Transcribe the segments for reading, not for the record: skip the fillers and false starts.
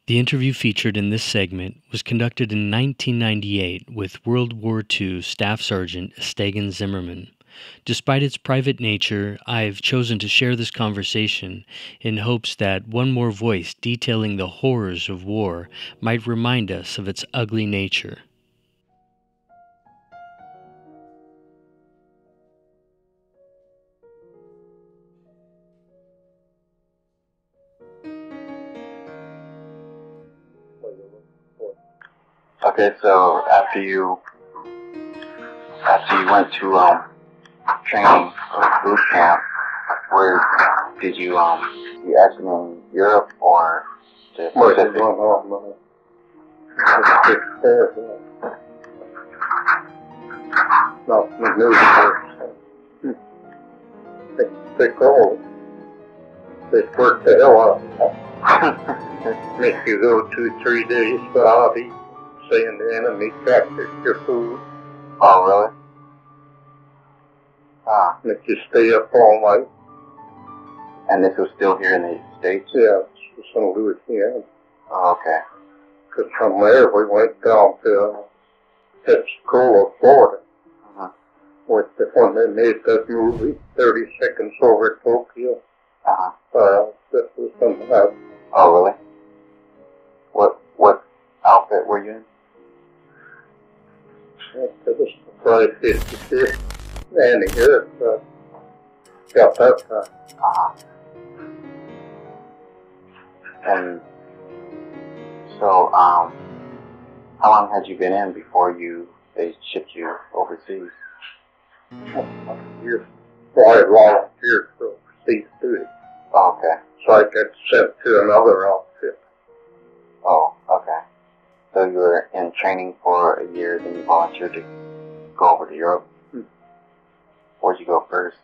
The interview featured in this segment was conducted in 1998 with World War II Staff Sergeant Stegan Zimmerman. Despite its private nature, I've chosen to share this conversation in hopes that one more voice detailing the horrors of war might remind us of its ugly nature. Okay, so after you went to training or boot camp, where did you action in Europe or the Pacific? They work the hell out. Make you go 2-3 days without eating, saying the enemy captured your food. Oh, really? Ah. Make you stay up all night. And this was still here in the States? Yeah, it's in Louisiana. Oh, okay. Because from there we went down to Pensacola, Florida. When they made that movie, 30 Seconds Over Tokyo. That was something else. Oh, really? What outfit were you in? That was the 556. And here, got that time. And so, how long had you been in before they shipped you overseas? Years. Well, I volunteered for overseas duty. Oh, okay. So I got sent to another outfit. Oh, okay. So you were in training for a year, then you volunteered to go over to Europe? Where'd you go first?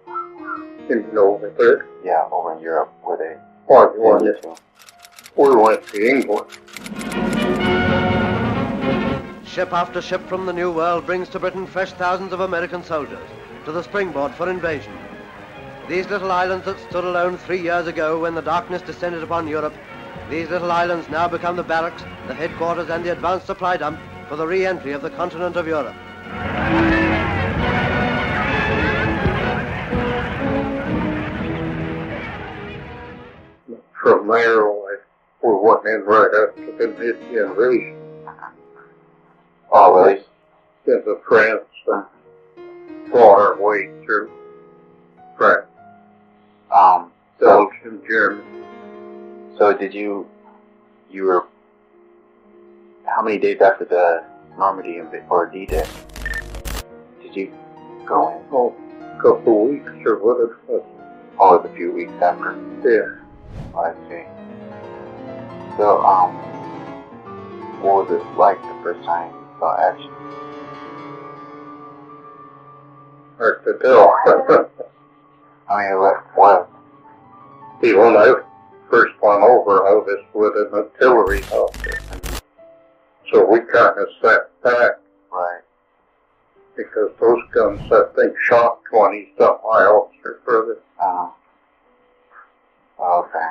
Over there? Yeah, over in Europe. Where they sent you to? We went to England. Ship after ship from the New World brings to Britain fresh thousands of American soldiers to the springboard for invasion. These little islands that stood alone 3 years ago when the darkness descended upon Europe, these little islands now become the barracks, the headquarters and the advanced supply dump for the re-entry of the continent of Europe. From there, we went in right after the invasion. Oh, really? Into France and fought our way through France. Belgium, Germany. So did you were, how many days after the Normandy or D-Day did you go in? Oh, a couple of weeks or whatever it was. Oh, it was a few weeks after? Yeah. I see. So, what was it like the first time you saw action? Hard to tell. I mean, what? See, when I first went over, I was with an artillery outfit. So we kind of sat back. Right. Because those guns, I think, shot 20-some miles or further. Okay.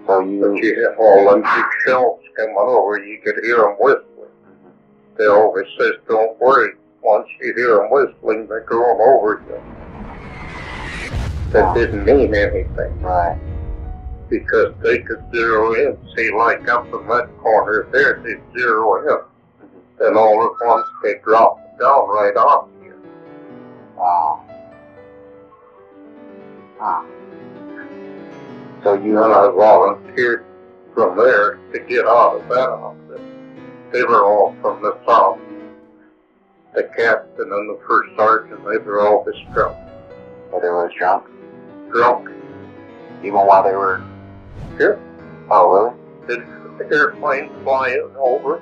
So But you had all them big shells coming over, you could hear them whistling. They always says, don't worry, once you hear them whistling, they're going over you. That didn't mean anything. Right. Because they could zero in. See, like up in that corner there, they'd zero in. Then all at once they drop down right off you. Oh. So you and I volunteered from there to get out of that outfit. They were all from the south. The captain and the first sergeant, they were always drunk. Oh, they were drunk? Drunk. Even while they were here? Oh, really? The airplane flying over.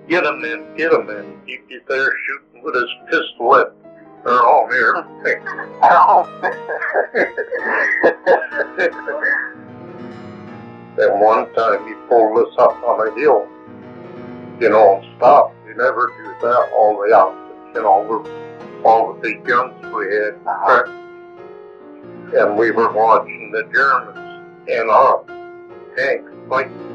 Get him in, get him in. He'd be there shooting with his pistol They're all here. Then one time he pulled us up on a hill, and stopped. We never do that. All the outfits, all the big guns we had. And we were watching the Germans and us. tanks fighting.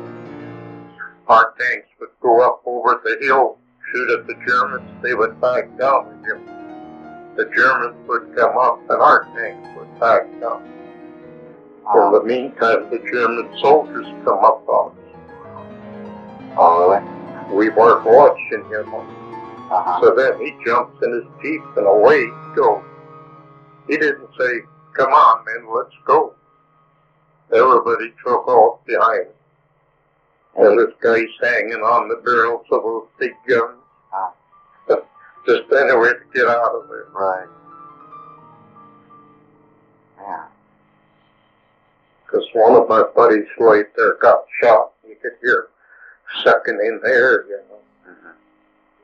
Our tanks would go up over the hill, shoot at the Germans, they would back down again. The Germans would come up and our tanks would back down. In the meantime, the German soldiers come up on us. Oh, really? We weren't watching him. So then he jumps in his Jeep and away he goes. He didn't say, come on, men, let's go. Everybody took off behind him. And this guy's hanging on the barrels of those big guns. Just anywhere to get out of there. Right. Yeah. Because one of my buddies right there got shot. You could hear sucking in the air, you know.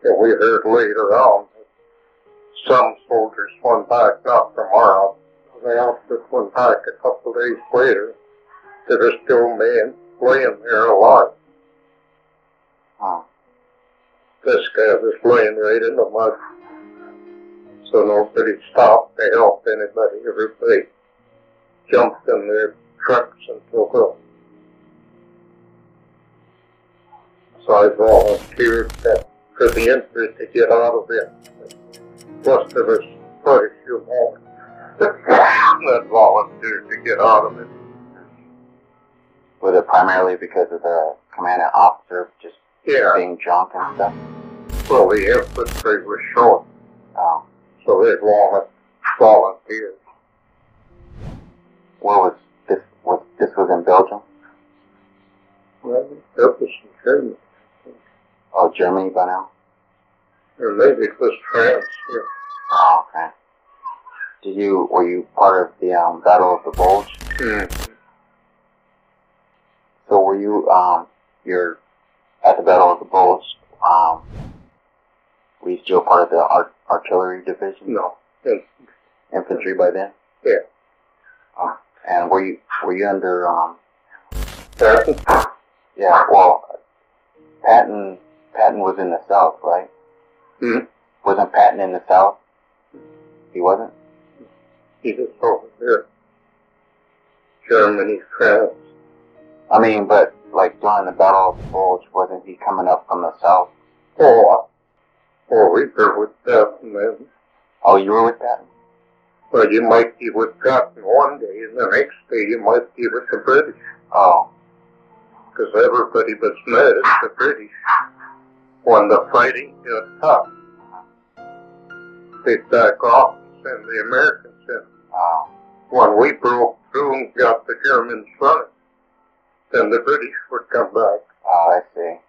And we heard later on that some soldiers went back, not from our outfit. They outfit went back a couple of days later. There were still men laying there alive. This guy was laying right in the mud. So nobody stopped to help anybody. Everybody jumped in their trucks and took off. So I volunteered for the infantry to get out of it. Plus there was quite a few more that volunteered to get out of it. Was it primarily because of the commanding officer just being drunk and stuff? Well, the infantry was short. So they wanted volunteers. What was this? This was in Belgium? Well, that was in Germany. Oh, Germany by now? Or maybe it was France. Yeah. Oh, okay. Were you part of the Battle of the Bulge? So were you, you're at the Battle of the Bulge, were you still part of the artillery division? No. Infantry by then? Yeah. And were you under, Patton? Yeah, well, Patton was in the South, right? Wasn't Patton in the South? He wasn't? He was over there. Germany, France. I mean, but, like, during the Battle of the Bulge, wasn't he coming up from the South? Oh, we were with Patton then. Oh, you were with Patton? Well, you might be with Patton one day, and the next day you might be with the British. Oh. Because everybody was mad at the British. When the fighting got tough, they'd back off and send the Americans in. Oh. When we broke through and got the Germans running, then the British would come back. Oh, I see.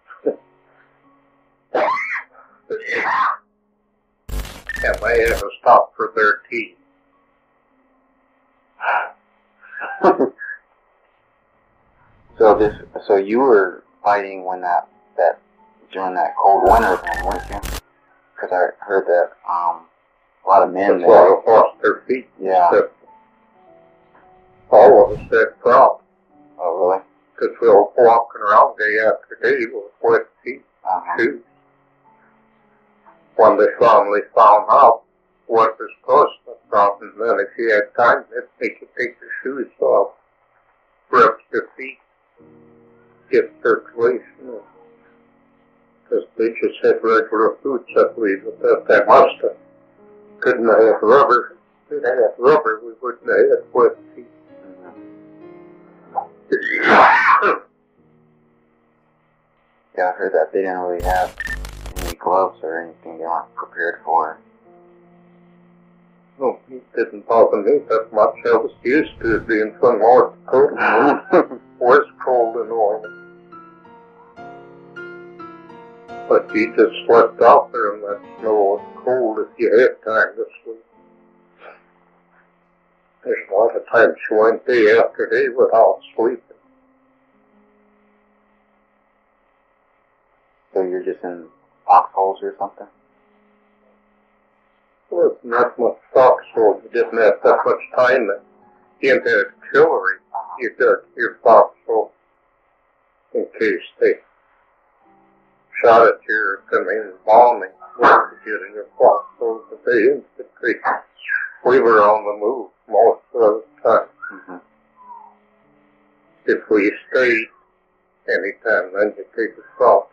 And they had to stop for their tea. So you were fighting when during that cold winter then, weren't you? Because I heard that a lot of men there. That's why they lost their feet. Yeah. All of us had problems. Oh, really? Because we were walking around day after day with wet feet, shoes. When they finally found out what was causing the problem, then if you had time, they'd make you take your shoes off, rub your feet, get circulation. Because they just had regular boots, I believe, at that time. Must have. Couldn't have rubber. If they had rubber, we wouldn't have had wet feet. Yeah, I heard that they didn't really have any gloves or anything they weren't prepared for. No, it didn't bother me that much. I was used to it being from North Dakota. Was cold and warm. But you just slept out there in that snow and cold if you had time to sleep. There's a lot of times you went day after day without sleeping. So you're just in foxholes or something? Well, it's not much foxhole. You didn't have that much time. You had artillery. You got your foxhole in case they shot at you or come in bombing. You had to get in your foxhole. But they infantry. We were on the move most of the time. If we stayed anytime, then you take a stop.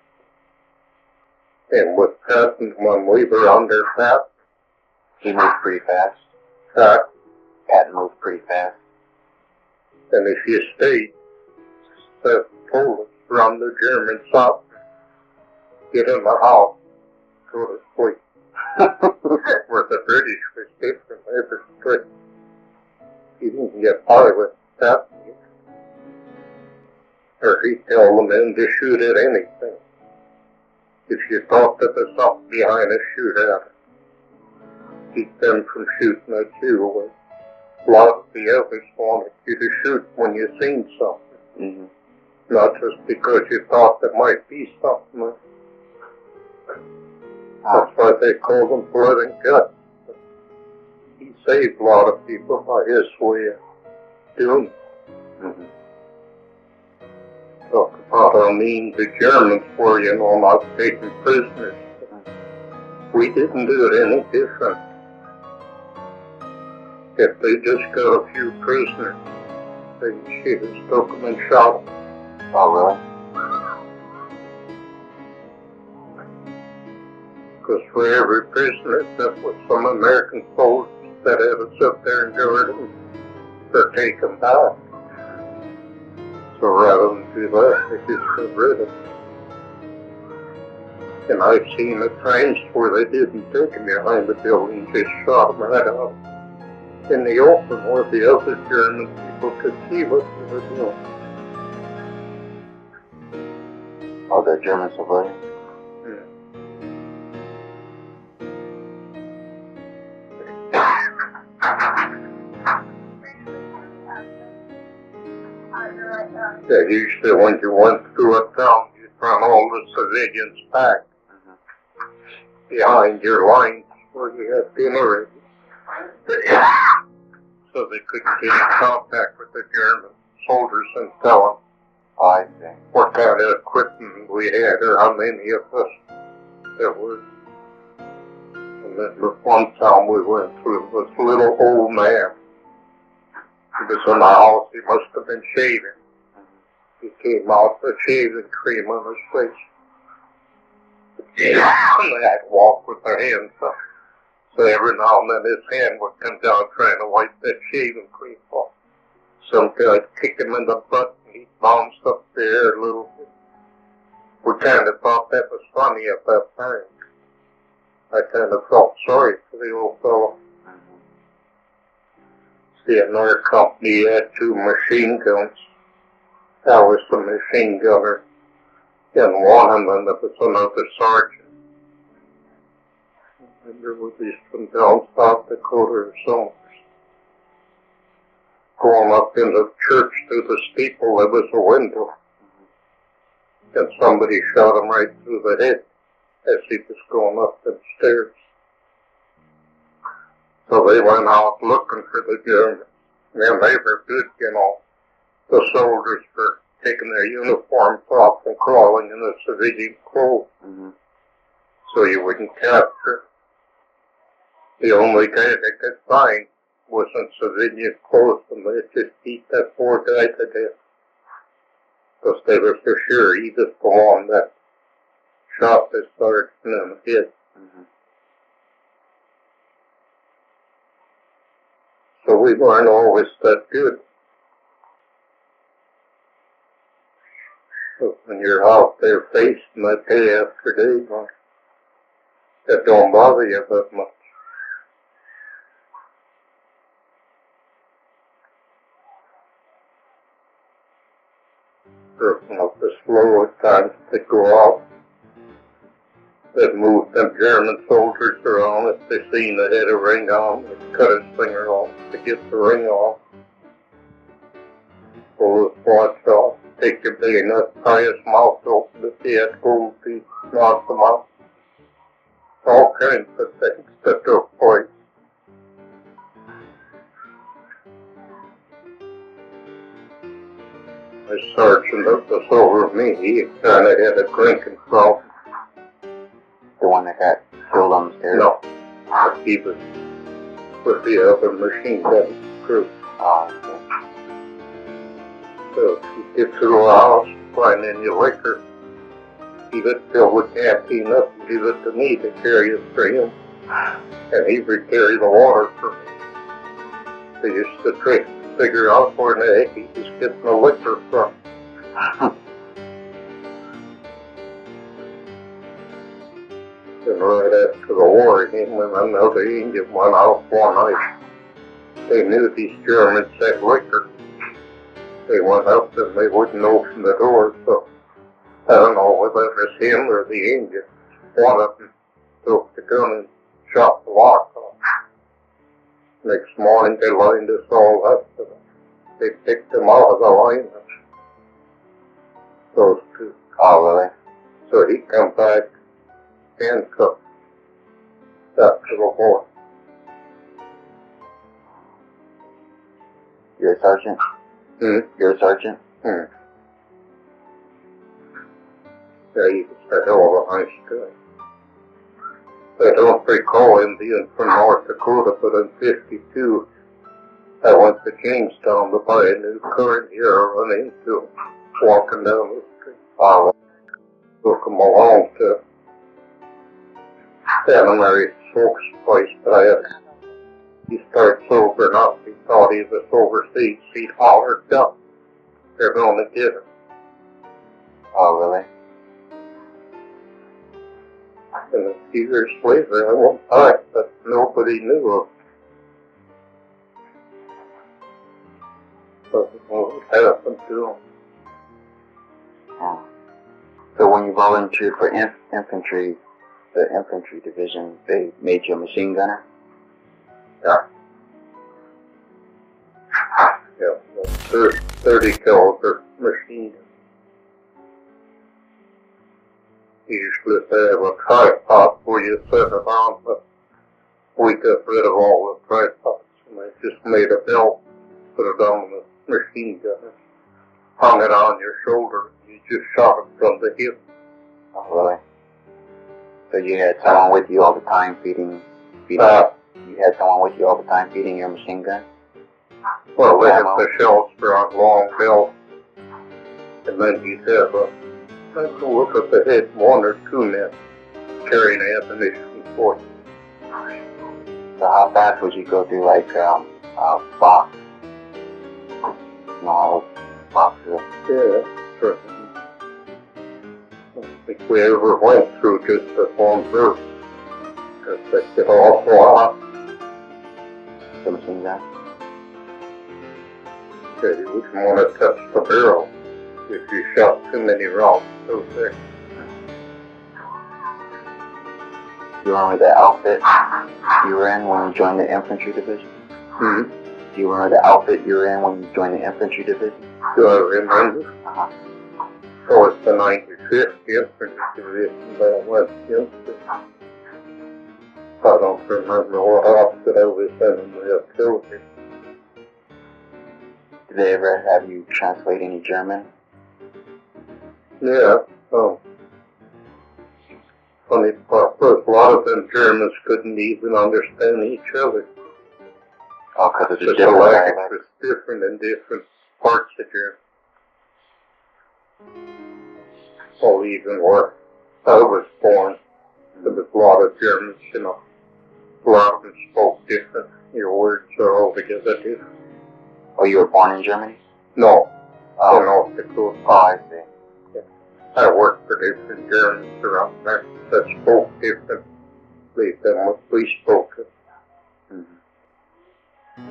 And what happened when we were under Pat? He moved pretty fast. Pat moved pretty fast. And if you stayed, that told us from the German stop, get in the house, go to sleep. Where the British was different, they were strict. You didn't get by with that. Or he'd tell the men to shoot at anything. If you thought that there was something behind us, shoot at it. Keep them from shooting at you. A lot of the others wanted you to shoot when you seen something. Not just because you thought there might be something. That's why they call them blood and guts. He saved a lot of people by his way of doing it. Talk about how mean the Germans were, you know, not taking prisoners. We didn't do it any different. If they just got a few prisoners, they just took them and shot them. Oh, really? Because for every prisoner, that was some American soldiers that had us up there in Jordan, they're taken back. So rather than do that, they just got rid of them. And I've seen the times where they didn't take them behind the building, just shot them right out in the open where the other German people could see what they were doing. Oh, the German civilians? Yeah, usually when you went through a town, you'd run all the civilians back behind your lines where you had dinner ready. So they couldn't get in contact with the German soldiers and tell them what kind of equipment we had or how many of us there were. And then the one town we went through was a little old man. He was in the house, he must have been shaving. He came out with shaving cream on his face. And they had to walk with their hands up. So every now and then his hand would come down trying to wipe that shaving cream off. Some guy kicked him in the butt and he bounced up there a little bit. We kind of thought that was funny at that time. I kind of felt sorry for the old fellow. See, another company had 2 machine guns. I was the machine gunner in one, and then there was another sergeant. And there was these from down South Dakota or somewhere. Going up in the church through the steeple, there was a window. And somebody shot him right through the head as he was going up the stairs. So they went out looking for the Germans. And they were good, you know. The soldiers were taking their uniforms off and crawling in the civilian clothes. So you wouldn't capture. The only guy they could find was in civilian clothes, and they just beat that poor guy to death. Because they were for sure he was the one that shot the sergeant in the head. So we weren't always that good. So when you're out there facing that day after day, that don't bother you that much. Working up the slow at times to go out. They'd move them German soldiers around. If they seen they had a ring on, they'd cut his finger off to get the ring off. Pull his watch off, take your bayonet, tie his mouth open if he had gold teeth, knock them out. All kinds of things that took place. The sergeant that was over me, he kind of had a drinking problem. The one that got killed on the stairs? No, he was with the other machine gun crew. Oh, okay. So So if you get to the house, find any liquor, he would fill the canteen up and give it to me to carry it for him. And he would carry the water for me. They used to try to figure out where in the heck he was getting the liquor from. And right after the war, him and another Indian went out one night. They knew these Germans had liquor. They went up and they wouldn't open the door, so I don't know whether it was him or the Indian. One of them took the gun and shot the lock off. Next morning they lined us all up. And they picked them out of the line. Those two. Oh, really? So he come back handcuffed after the war. You're a sergeant? You're a sergeant? Yeah, he was a hell of a nice guy. I don't recall him being from North Dakota, but in '52, I went to Jamestown to buy a new car, and here I run into him walking down the street. Oh, Took him along to Seminary folks' place, but he started sobering up. He thought he was overseas. He hollered, "Duck, they're going to get him." oh, really? And a few years later, I went back, but nobody knew of him. But what happened to him? Oh. So when you volunteered for infantry, the infantry division, they made you a machine gunner? Yeah. Yeah, 30 caliber machine gun. You usually have a tripod where you set it on, but we got rid of all the tripods and I just made a belt, put it on the machine gun, hung it on your shoulder, and you just shot it from the hip. Oh, really? So you had someone with you all the time feeding you had someone with you all the time feeding your machine gun? Well, they had the shells for on long belt, and then you'd have a look at the head, 1 or 2 men carrying ammunition for you. So how fast would you go through like a box? You know, all those boxes. Yeah, sure. I don't think we ever went through just the one verse, because they get awful hot. The machine gun? Yeah, you wouldn't want to touch the barrel if you shot too many rounds so thick. You remember the outfit you were in when you joined the infantry division? Mm-hmm. Do you remember the outfit you were in when you joined the infantry division? Do I remember? Uh-huh. Oh, it's the 95th Infantry Division that I went into. I don't remember what outfit I was in the artillery. Did they ever have you translate any German? Yeah, funny part was a lot of them Germans couldn't even understand each other. Oh, because it's a The different language dialect. was different in different parts of Germany. Well, even where I was born, there was a lot of Germans, you know. A lot of them spoke different. Your words are altogether different. Oh, you were born in Germany? No, Oh, in North Dakota. oh, I see. I worked for different Germans around there that spoke differently than what we spoke.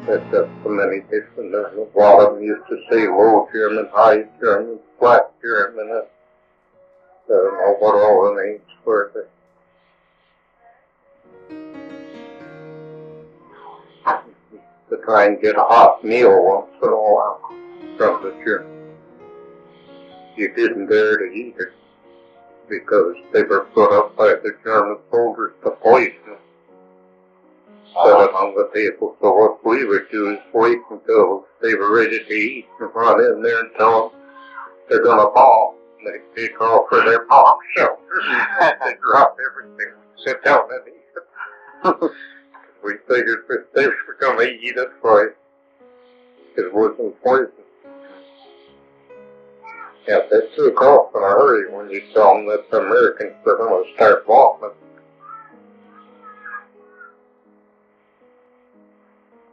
They've got so many different, a lot of them used to say low German, high German, flat German, I don't know what all the names were. To try and get a hot meal once in a while from the Germans. You didn't dare to eat it because they were put up by the German soldiers to poison it. Set it on the table. So what we would do is wait until they were ready to eat and run in there and tell them they're going to bomb. And they take off for their bomb shelters. They drop everything, sit down and eat it. We figured if they were going to eat it right, it wasn't poison. Yeah, they took off in a hurry when you tell them that the Americans were going to start bombing.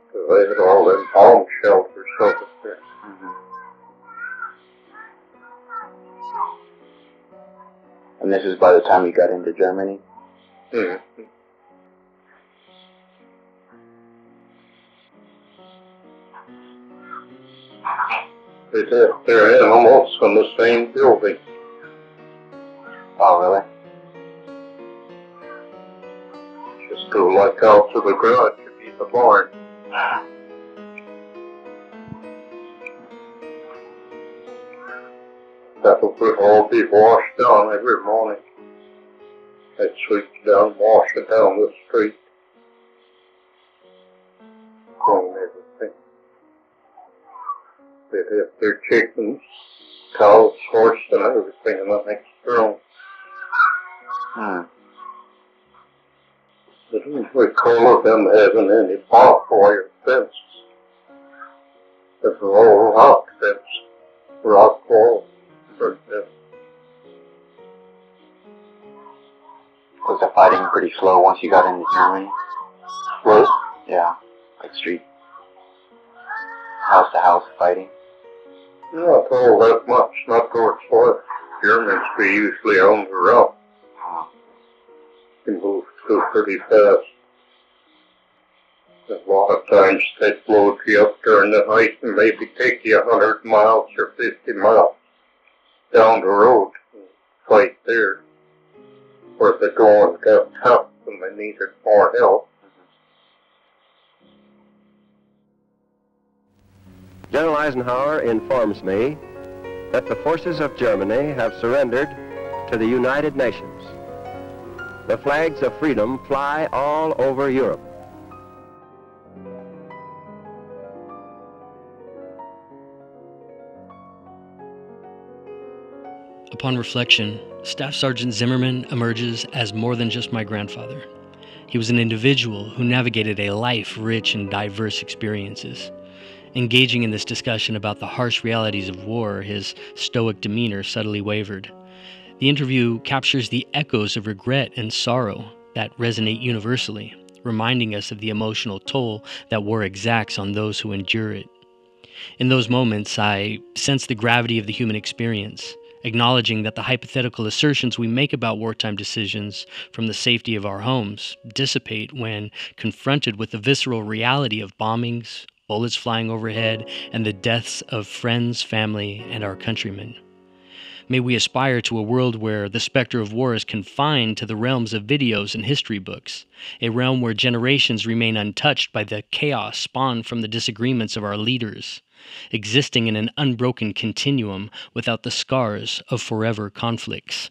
Because they had all them bomb shelters over there. And this is by the time you got into Germany? Mm-hmm. They did their animals in the same building. Oh, really? Just go like out to the garage to be the barn. That would all be washed down every morning. They'd sweep it down, wash it down the street. Clean everything. They'd have their chickens, cows, horse, and everything in the next room. They didn't recall them having any barbed wire fence. It was all rock fence, rock wall. Was the fighting pretty slow once you got into Germany? Slow? Yeah, like street, house-to-house fighting? Not all that much, not towards what Germans we usually on the route. They move through pretty fast. A lot of times they'd load you up during the night and maybe take you 100 miles or 50 miles down the road and fight there. Where the going got tough and they needed more help. General Eisenhower informs me that the forces of Germany have surrendered to the United Nations. The flags of freedom fly all over Europe. Upon reflection, Staff Sergeant Zimmerman emerges as more than just my grandfather. He was an individual who navigated a life rich in diverse experiences. Engaging in this discussion about the harsh realities of war, his stoic demeanor subtly wavered. The interview captures the echoes of regret and sorrow that resonate universally, reminding us of the emotional toll that war exacts on those who endure it. In those moments, I sense the gravity of the human experience, acknowledging that the hypothetical assertions we make about wartime decisions from the safety of our homes dissipate when confronted with the visceral reality of bombings, bullets flying overhead, and the deaths of friends, family, and our countrymen. May we aspire to a world where the specter of war is confined to the realms of videos and history books, a realm where generations remain untouched by the chaos spawned from the disagreements of our leaders, existing in an unbroken continuum without the scars of forever conflicts.